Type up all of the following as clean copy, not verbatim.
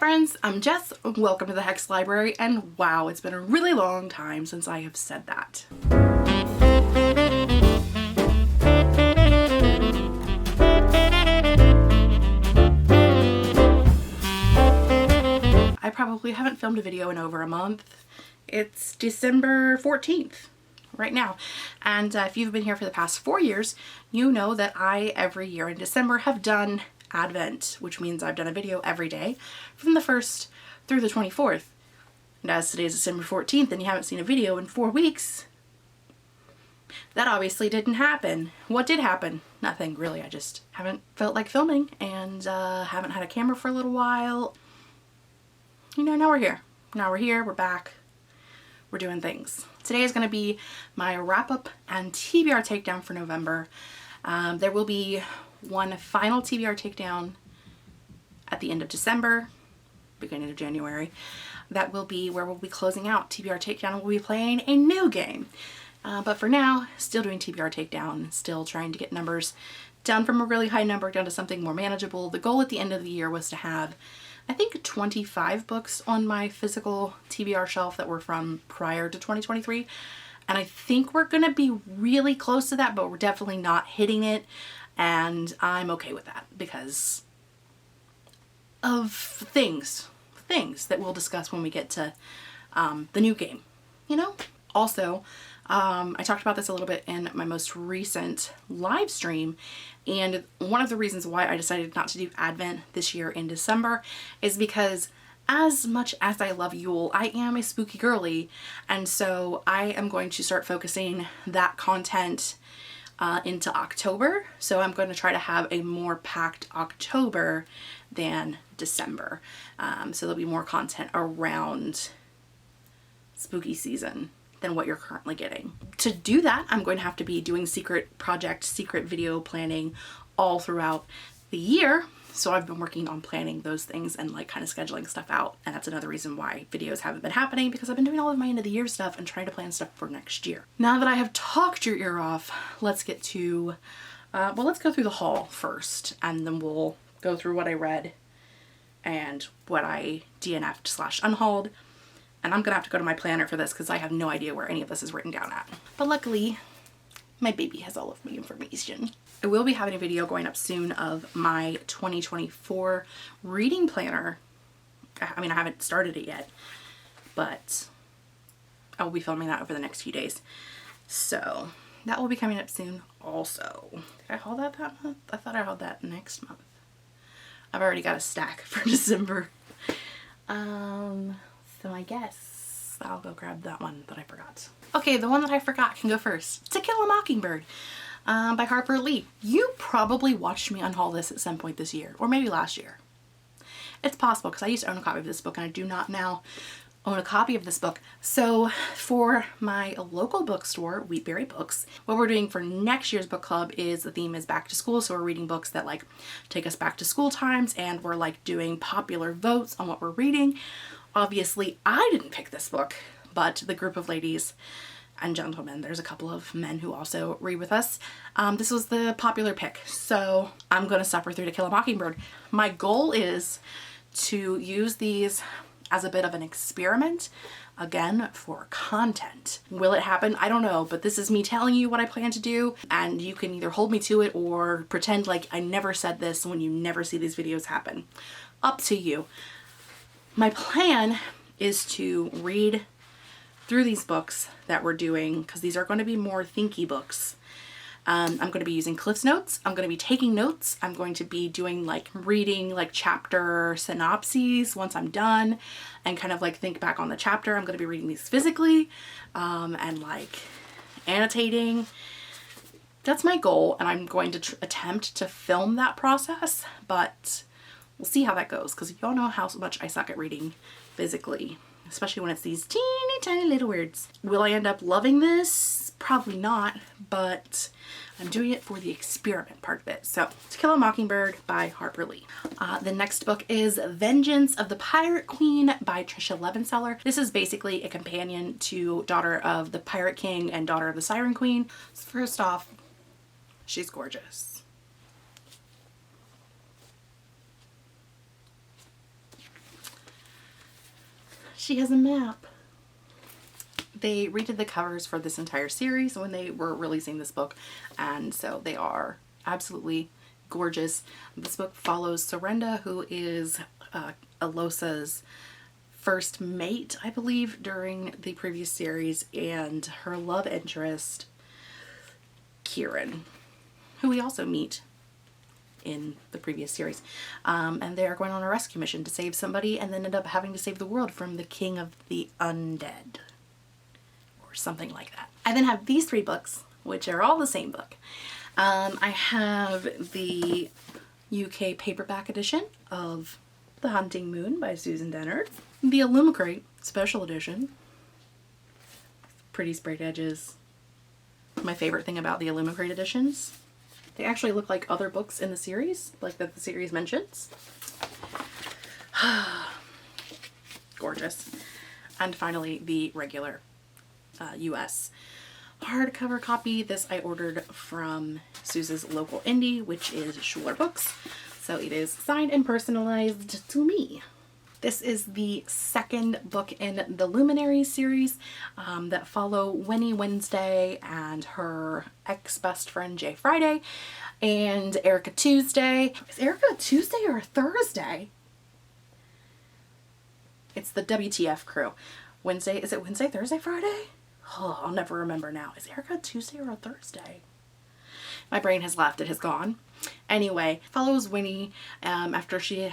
friends, I'm Jess. Welcome to the Hex Library, and wow, it's been a really long time since I have said that. I probably haven't filmed a video in over a month. It's December 14th right now, and if you've been here for the past 4 years, you know that I every year in December have done Advent, which means I've done a video every day from the 1st through the 24th. And as today is December 14th and you haven't seen a video in 4 weeks, that obviously didn't happen. What did happen? Nothing really. I just haven't felt like filming and haven't had a camera for a little while. You know, now we're here. Now we're here, we're back, we're doing things. Today is going to be my wrap up and TBR takedown for November. There will be one final TBR takedown at the end of December, beginning of January. That will be where we'll be closing out TBR takedown and we'll be playing a new game. But for now, still doing TBR takedown, still trying to get numbers down from a really high number down to something more manageable. The goal at the end of the year was to have, I think, 25 books on my physical TBR shelf that were from prior to 2023. And I think we're gonna be really close to that, but we're definitely not hitting it. And I'm okay with that because of things that we'll discuss when we get to the new game, you know? Also, I talked about this a little bit in my most recent live stream, and one of the reasons why I decided not to do Advent this year in December is because as much as I love Yule, I am a spooky girly, and so I am going to start focusing that content into October. So I'm going to try to have a more packed October than December. So there'll be more content around spooky season than what you're currently getting. To do that, I'm going to have to be doing secret project, secret video planning all throughout the year. So I've been working on planning those things and like kind of scheduling stuff out. And that's another reason why videos haven't been happening, because I've been doing all of my end of the year stuff and trying to plan stuff for next year. Now that I have talked your ear off, let's get to, well, let's go through the haul first, and then we'll go through what I read and what I DNF'd / unhauled. And I'm gonna have to go to my planner for this because I have no idea where any of this is written down at. But luckily, my baby has all of my information. I will be having a video going up soon of my 2024 reading planner. I mean, I haven't started it yet, but I will be filming that over the next few days. So that will be coming up soon also. Did I haul that month? I thought I hauled that next month. I've already got a stack for December. So I guess I'll go grab that one that I forgot. Okay, the one that I forgot can go first. To Kill a Mockingbird by Harper Lee. You probably watched me unhaul this at some point this year, or maybe last year. It's possible because I used to own a copy of this book and I do not now own a copy of this book. So for my local bookstore, Wheatberry Books, what we're doing for next year's book club is the theme is back to school. So we're reading books that like take us back to school times, and we're like doing popular votes on what we're reading. Obviously, I didn't pick this book, but the group of ladies and gentlemen, there's a couple of men who also read with us. This was the popular pick, so I'm going to suffer through To Kill a Mockingbird. My goal is to use these as a bit of an experiment, again, for content. Will it happen? I don't know, but this is me telling you what I plan to do, and you can either hold me to it or pretend like I never said this when you never see these videos happen. Up to you. My plan is to read through these books that we're doing, because these are going to be more thinky books. I'm going to be using Cliff's Notes. I'm going to be taking notes. I'm going to be doing like reading like chapter synopses once I'm done and kind of like think back on the chapter. I'm going to be reading these physically and like annotating. That's my goal, and I'm going to attempt to film that process, but we'll see how that goes, because y'all know how much I suck at reading physically, especially when it's these teeny tiny little words. Will I end up loving this? Probably not, but I'm doing it for the experiment part of it. So, To Kill a Mockingbird by Harper Lee. The next book is Vengeance of the Pirate Queen by Trisha Levenseller. This is basically a companion to Daughter of the Pirate King and Daughter of the Siren Queen. So first off, she's gorgeous. She has a map. They redid the covers for this entire series when they were releasing this book, and so they are absolutely gorgeous. This book follows Sorenda, who is Alosa's first mate, I believe, during the previous series, and her love interest, Kieran, who we also meet in the previous series. And they are going on a rescue mission to save somebody and then end up having to save the world from the king of the undead. Something like that. I then have these 3 books, which are all the same book. I have the UK paperback edition of The Hunting Moon by Susan Dennard. The Illumicrate special edition. Pretty sprayed edges. My favorite thing about the Illumicrate editions. They actually look like other books in the series, like that the series mentions. Gorgeous. And finally, the regular US hardcover copy. This I ordered from Suze's local indie, which is Schuler Books. So it is signed and personalized to me. This is the second book in the Luminaries series that follow Winnie Wednesday and her ex-best friend Jay Friday and Erica Tuesday. Is Erica a Tuesday or a Thursday? It's the WTF crew. Wednesday, is it Wednesday, Thursday, Friday? Oh, I'll never remember now. Is Erica a Tuesday or a Thursday? My brain has left. It has gone. Anyway, follows Winnie after she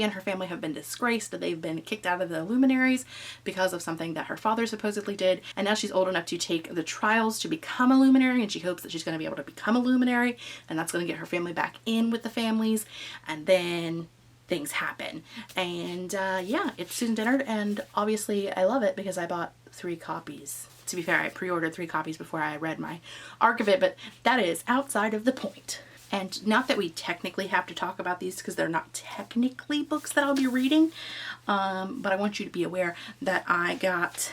and her family have been disgraced. They've been kicked out of the Luminaries because of something that her father supposedly did. And now she's old enough to take the trials to become a Luminary, and she hopes that she's going to be able to become a Luminary, and that's going to get her family back in with the families. And then things happen. And yeah, it's Susan Dennard, and obviously I love it because I bought 3 copies. To be fair, I pre-ordered 3 copies before I read my arc of it, but that is outside of the point. And not that we technically have to talk about these because they're not technically books that I'll be reading, but I want you to be aware that I got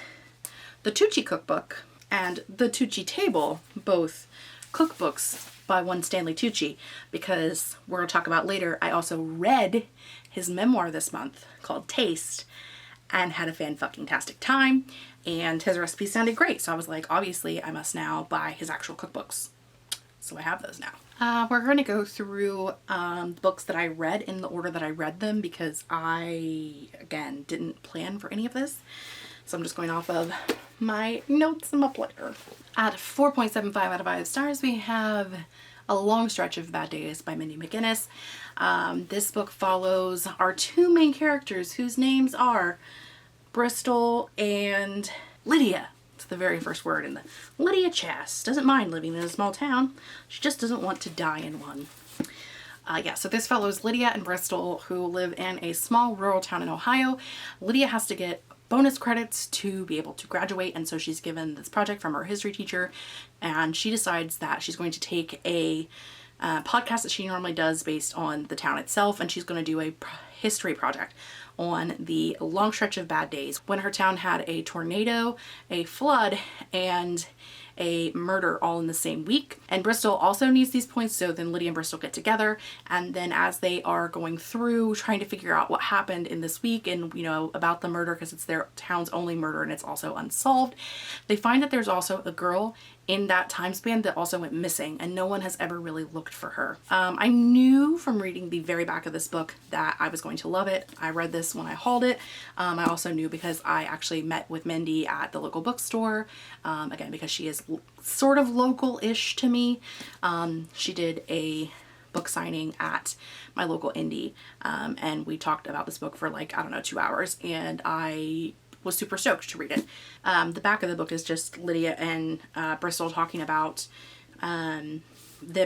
the Tucci cookbook and the Tucci table, both cookbooks by one Stanley Tucci, because we're going to talk about later, I also read his memoir this month called Taste and had a fan-fucking-tastic time, and his recipes sounded great, so I was like, obviously I must now buy his actual cookbooks. So I have those now. We're going to go through books that I read in the order that I read them because I, again, didn't plan for any of this. So I'm just going off of my notes in my planner. At 4.75 out of 5 stars, we have A Long Stretch of Bad Days by Mindy McGinnis. This book follows our 2 main characters whose names are Bristol and Lydia. It's the very first word in the Lydia Chast. Doesn't mind living in a small town. She just doesn't want to die in one. Yeah, so this follows Lydia and Bristol, who live in a small rural town in Ohio. Lydia has to get bonus credits to be able to graduate, and so she's given this project from her history teacher, and she decides that she's going to take a podcast that she normally does based on the town itself, and she's going to do a history project on the long stretch of bad days when her town had a tornado, a flood, and a murder all in the same week. And Bristol also needs these points, so then Lydia and Bristol get together, and then as they are going through trying to figure out what happened in this week and, you know, about the murder, because it's their town's only murder and it's also unsolved, they find that there's also a girl in that time span that also went missing, and no one has ever really looked for her. I knew from reading the very back of this book that I was going to love it. I read this when I hauled it. I also knew because I actually met with Mindy at the local bookstore, again, because she is sort of local-ish to me. She did a book signing at my local indie, and we talked about this book for like, I don't know, 2 hours, and I was super stoked to read it. The back of the book is just Lydia and Bristol talking about them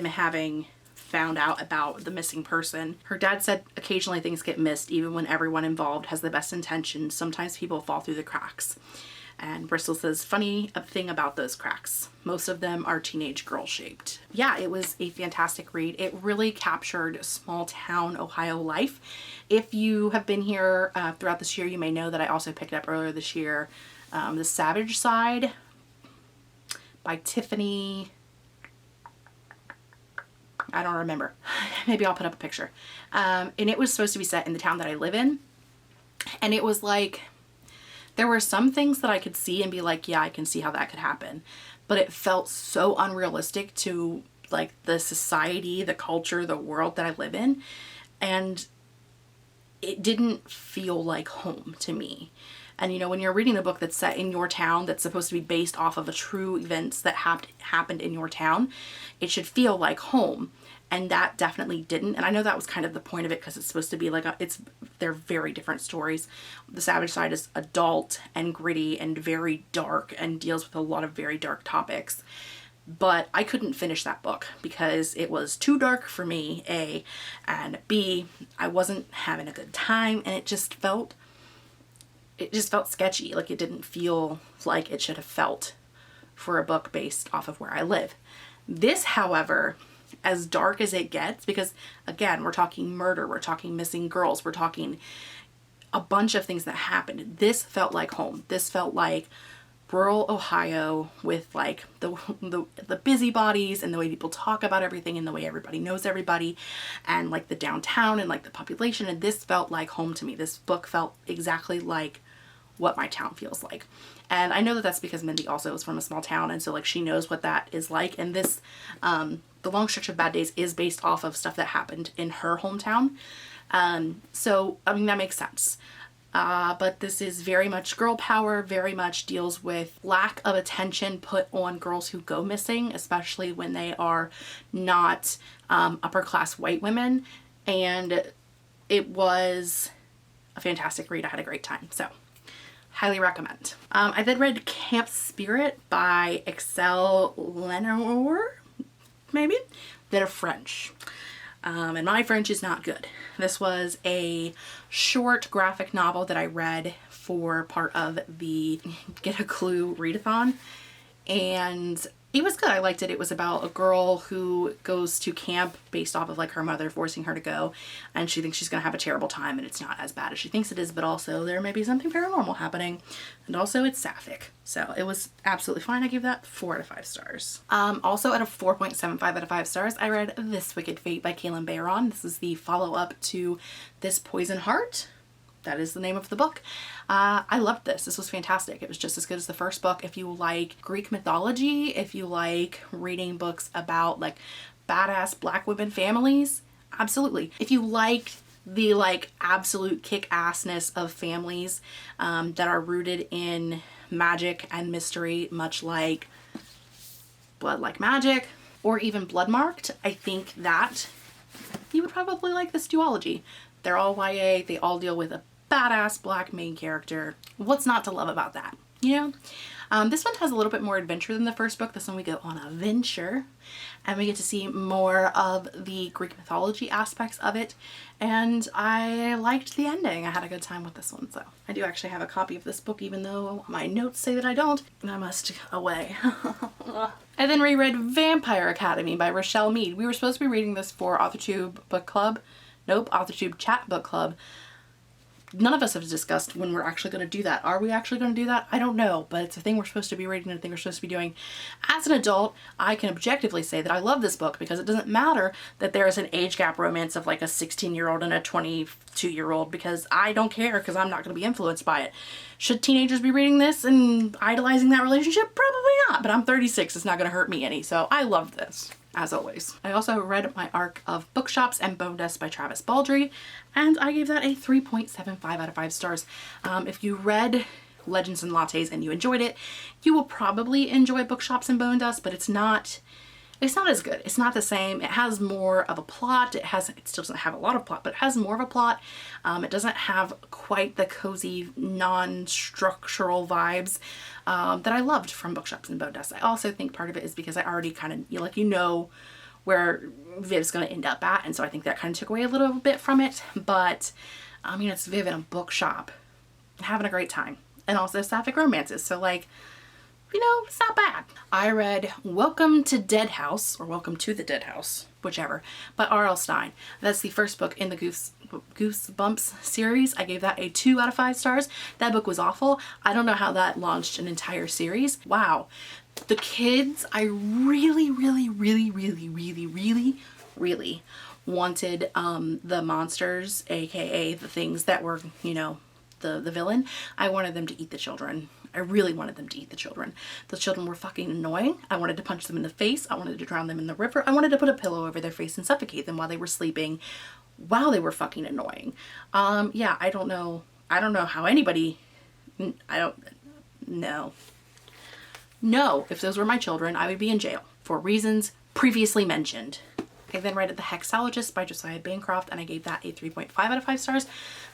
having found out about the missing person. Her dad said occasionally things get missed even when everyone involved has the best intentions. Sometimes people fall through the cracks. And Bristol says, funny thing about those cracks, most of them are teenage girl shaped. Yeah, it was a fantastic read. It really captured small town Ohio life. If you have been here throughout this year, you may know that I also picked up earlier this year The Savage Side by Tiffany. I don't remember. Maybe I'll put up a picture. And it was supposed to be set in the town that I live in. And it was like There were some things that I could see and be like, yeah, I can see how that could happen. But it felt so unrealistic to like the society, the culture, the world that I live in. And it didn't feel like home to me. And you know, when you're reading a book that's set in your town, that's supposed to be based off of a true events that happened in your town, it should feel like home. And that definitely didn't. And I know that was kind of the point of it, because it's supposed to be like they're very different stories. The Savage Side is adult and gritty and very dark and deals with a lot of very dark topics. But I couldn't finish that book because it was too dark for me, A, and B, I wasn't having a good time, and it just felt sketchy. Like, it didn't feel like it should have felt for a book based off of where I live. This, however, as dark as it gets, because again, we're talking murder, we're talking missing girls, we're talking a bunch of things that happened. This felt like home. This felt like rural Ohio with like the busybodies and the way people talk about everything and the way everybody knows everybody, and like the downtown and like the population. And this felt like home to me. This book felt exactly like what my town feels like. And I know that that's because Mindy also is from a small town, and so like she knows what that is like. And this The Long Stretch of Bad Days is based off of stuff that happened in her hometown. So I mean, that makes sense. But this is very much girl power, very much deals with lack of attention put on girls who go missing, especially when they are not upper class white women. And it was a fantastic read. I had a great time. So highly recommend. I then read Camp Spirit by Excel Lenore, maybe? They're French. And my French is not good. This was a short graphic novel that I read for part of the Get a Clue readathon, and it was good. I liked it. It was about a girl who goes to camp based off of like her mother forcing her to go, and she thinks she's gonna have a terrible time, and it's not as bad as she thinks it is, but also there may be something paranormal happening, and also it's sapphic. So it was absolutely fine. I gave that 4 out of 5 stars. Also at a 4.75 out of 5 stars, I read This Wicked Fate by Kaylin Bayron. This is the follow-up to This Poison Heart. That is the name of the book. I loved this. This was fantastic. It was just as good as the first book. If you like Greek mythology, if you like reading books about like badass black women families, absolutely. If you like the like absolute kick-assness of families that are rooted in magic and mystery, much like Blood Like Magic or even Bloodmarked, I think that you would probably like this duology. They're all YA. They all deal with a badass black main character. What's not to love about that, you know? This one has a little bit more adventure than the first book. This one we go on a venture, and we get to see more of the Greek mythology aspects of it, and I liked the ending. I had a good time with this one. So I do actually have a copy of this book, even though my notes say that I don't. I must away. I then reread Vampire Academy by Richelle Mead. We were supposed to be reading this for Authortube book club. Nope, Authortube chat book club. None of us have discussed when we're actually going to do that. Are we actually going to do that? I don't know, but it's a thing we're supposed to be reading and a thing we're supposed to be doing. As an adult, I can objectively say that I love this book, because it doesn't matter that there is an age gap romance of like a 16-year-old and a 22-year-old, because I don't care, because I'm not going to be influenced by it. Should teenagers be reading this and idolizing that relationship? Probably not, but I'm 36. It's not going to hurt me any, so I love this. As always. I also read my arc of Bookshops and Bone Dust by Travis Baldree, and I gave that a 3.75 out of 5 stars. If you read Legends and Lattes and you enjoyed it, you will probably enjoy Bookshops and Bone Dust, but it's not as good. It's not the same. It has more of a plot. It still doesn't have a lot of plot, but it has more of a plot. It doesn't have quite the cozy, non-structural vibes that I loved from Bookshops and Bone Dust. I also think part of it is because I already kind of, you know where Viv's going to end up at, and so I think that kind of took away a little bit from it. But I mean, it's Viv in a bookshop having a great time, and also sapphic romances, so like, you know, it's not bad. I read Welcome to Dead House, or Welcome to the Dead House, whichever, by R.L. Stine. That's the first book in the Goosebumps series. I gave that a 2 out of 5 stars. That book was awful. I don't know how that launched an entire series. Wow. The kids, I really, really, really, really, really, really, really wanted the monsters, aka the things that were, you know, the villain, I wanted them to eat the children. I really wanted them to eat the children. The children were fucking annoying. I wanted to punch them in the face. I wanted to drown them in the river. I wanted to put a pillow over their face and suffocate them while they were sleeping, while they were fucking annoying. Yeah, I don't know how anybody, I don't know. No, if those were my children, I would be in jail for reasons previously mentioned. I then read The Hexologist by Josiah Bancroft, and I gave that a 3.5 out of 5 stars.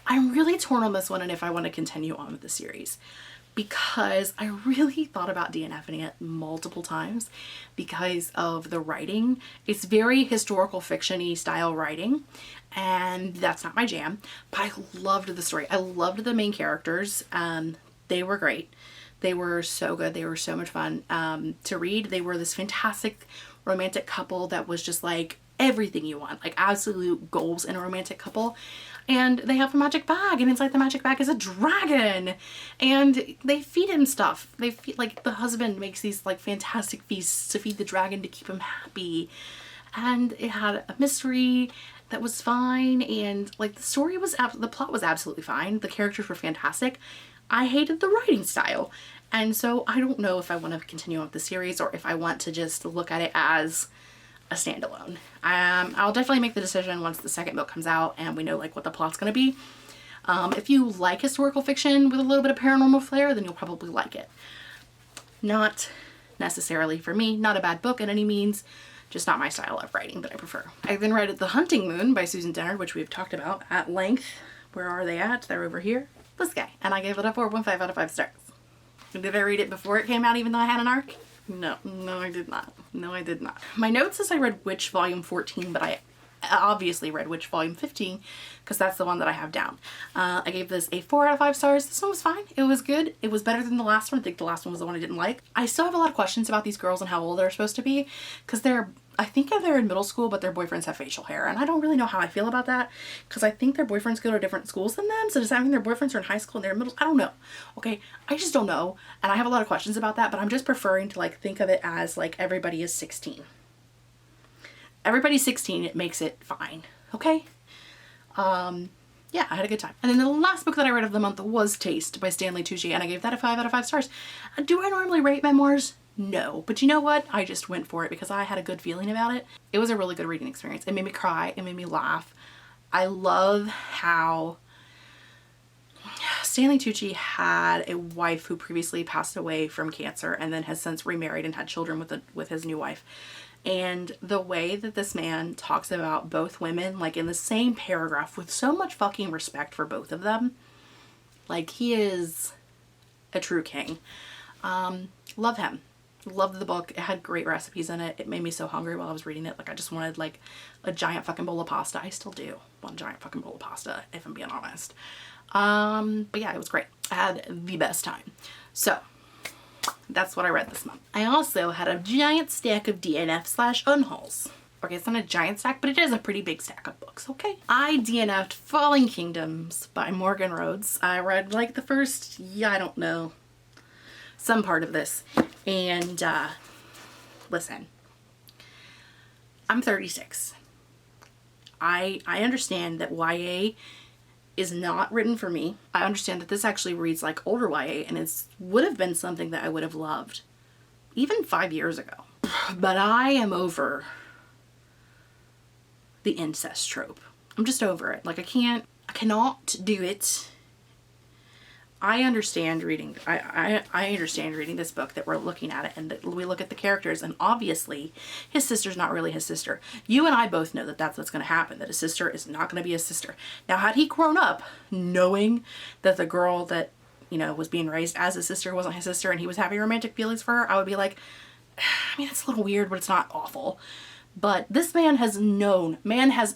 I'm really torn on this one and if I want to continue on with the series, because I really thought about DNFing it multiple times because of the writing. It's very historical fiction-y style writing, and that's not my jam, but I loved the story. I loved the main characters. They were great. They were so good. They were so much fun to read. They were this fantastic romantic couple that was just like everything you want, like absolute goals in a romantic couple. And they have a magic bag, and inside the magic bag is a dragon, and they feed him stuff. They feed, like, the husband makes these like fantastic feasts to feed the dragon to keep him happy. And it had a mystery that was fine, and like the story was, the plot was absolutely fine. The characters were fantastic. I hated the writing style. And so I don't know if I want to continue on with the series or if I want to just look at it as a standalone. I'll definitely make the decision once the second book comes out and we know like what the plot's going to be. If you like historical fiction with a little bit of paranormal flair, then you'll probably like it. Not necessarily for me, not a bad book in any means, just not my style of writing that I prefer. I then read The Hunting Moon by Susan Dennard, which we've talked about at length. Where are they at? They're over here. This guy. And I gave it a 4.5 out of 5 stars. Did I read it before it came out even though I had an arc? No, I did not. No, I did not. My note says I read Witch Volume 14, but I obviously read Witch Volume 15 because that's the one that I have down. I gave this a 4 out of 5 stars. This one was fine. It was good. It was better than the last one. I think the last one was the one I didn't like. I still have a lot of questions about these girls and how old they're supposed to be because I think they're in middle school, but their boyfriends have facial hair, and I don't really know how I feel about that because I think their boyfriends go to different schools than them. So does that mean their boyfriends are in high school and they're in middle? I don't know. Okay, I just don't know, and I have a lot of questions about that. But I'm just preferring to like think of it as like everybody is 16. Everybody's 16. It makes it fine. Okay. Yeah, I had a good time. And then the last book that I read of the month was Taste by Stanley Tucci, and I gave that a 5 out of 5 stars. Do I normally rate memoirs? No, but you know what? I just went for it because I had a good feeling about it. It was a really good reading experience. It made me cry. It made me laugh. I love how Stanley Tucci had a wife who previously passed away from cancer and then has since remarried and had children with his new wife. And the way that this man talks about both women, like in the same paragraph with so much fucking respect for both of them, like he is a true king. Love him. Loved the book. It had great recipes in it. It made me so hungry while I was reading it. Like I just wanted like a giant fucking bowl of pasta. I still do want a giant fucking bowl of pasta if I'm being honest. But yeah, it was great. I had the best time. So that's what I read this month. I also had a giant stack of DNF/unhauls. Okay, it's not a giant stack, but it is a pretty big stack of books, okay? I DNF'd Falling Kingdoms by Morgan Rhodes. I read like the first, I don't know, some part of this. And listen, I'm 36. I understand that YA is not written for me. I understand that this actually reads like older YA, and it would have been something that I would have loved even 5 years ago. But I am over the incest trope. I'm just over it. Like I cannot do it. I understand reading, I understand reading this book that we're looking at it and that we look at the characters, and obviously his sister's not really his sister. You and I both know that that's what's going to happen, that his sister is not going to be his sister. Now, had he grown up knowing that the girl that, you know, was being raised as his sister wasn't his sister and he was having romantic feelings for her, I would be like, I mean, it's a little weird, but it's not awful. But this man has known,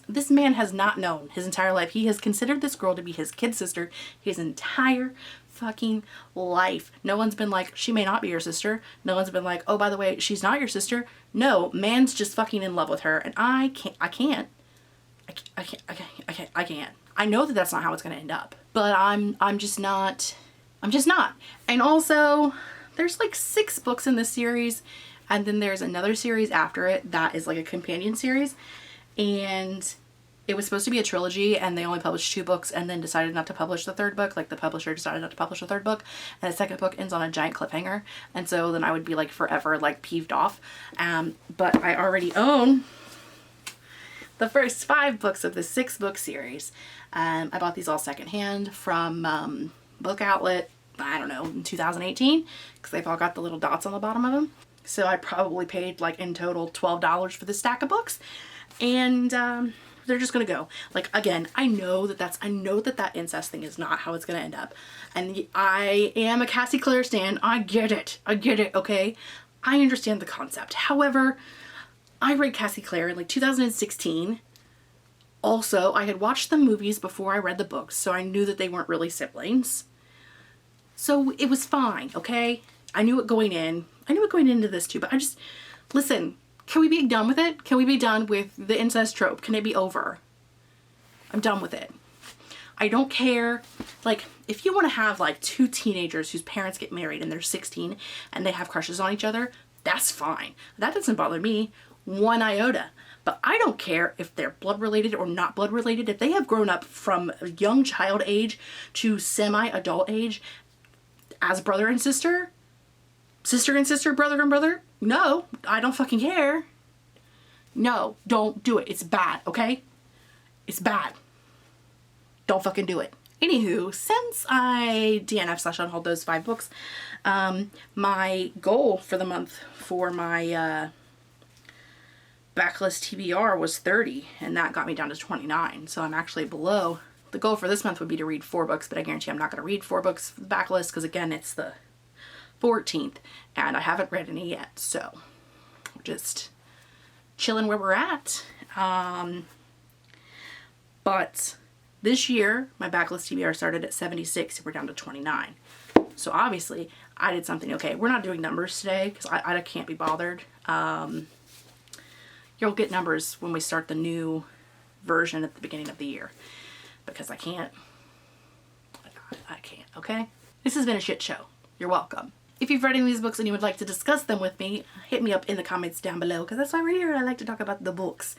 this man has not known his entire life. He has considered this girl to be his kid sister his entire fucking life. No one's been like, she may not be your sister. No one's been like, oh, by the way, she's not your sister. No, man's just fucking in love with her. And I can't. I know that that's not how it's going to end up, but I'm just not. And also there's like 6 books in this series. And then there's another series after it that is like a companion series. And It was supposed to be a trilogy and they only published 2 books and then decided not to publish the 3rd book. Like the publisher decided not to publish the 3rd book, and the 2nd book ends on a giant cliffhanger. And so then I would be like forever like peeved off. But I already own the first 5 books of the 6-book series. I bought these all secondhand from Book Outlet, I don't know, in 2018, because they've all got the little dots on the bottom of them. So I probably paid like in total $12 for this stack of books, and they're just gonna go. Like, again, I know that incest thing is not how it's gonna end up, and I am a Cassie Clare stan. I get it, okay? I understand the concept. However, I read Cassie Clare in like 2016. Also, I had watched the movies before I read the books, so I knew that they weren't really siblings. So it was fine, okay? I knew it going into this too, but I just, listen, can we be done with it? Can we be done with the incest trope? Can it be over? I'm done with it. I don't care. Like, if you want to have like 2 teenagers whose parents get married and they're 16 and they have crushes on each other, that's fine. That doesn't bother me one iota. But I don't care if they're blood related or not blood related. If they have grown up from young child age to semi-adult age as brother and sister, sister and sister, brother and brother, no, I don't fucking care. No, don't do it. It's bad, okay? It's bad. Don't fucking do it. Anywho, since I DNF/unhauled those 5 books, my goal for the month for my backlist TBR was 30, and that got me down to 29. So I'm actually below. The goal for this month would be to read 4 books, but I guarantee I'm not going to read 4 books for the backlist because, again, it's the 14th and I haven't read any yet. So we're just chilling where we're at. But this year, my backlist TBR started at 76 and we're down to 29. So obviously I did something okay. We're not doing numbers today because I can't be bothered. You'll get numbers when we start the new version at the beginning of the year, because I can't, okay? This has been a shit show. You're welcome. If you've read any of these books and you would like to discuss them with me, hit me up in the comments down below, because that's why we're here. I like to talk about the books.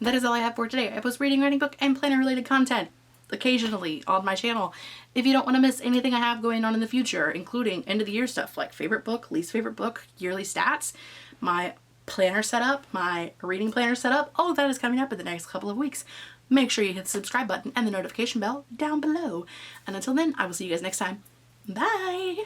That is all I have for today. I post reading, writing, book, and planner related content occasionally on my channel. If you don't want to miss anything I have going on in the future, including end of the year stuff like favorite book, least favorite book, yearly stats, my planner setup, my reading planner setup, all of that is coming up in the next couple of weeks. Make sure you hit the subscribe button and the notification bell down below. And until then, I will see you guys next time. Bye!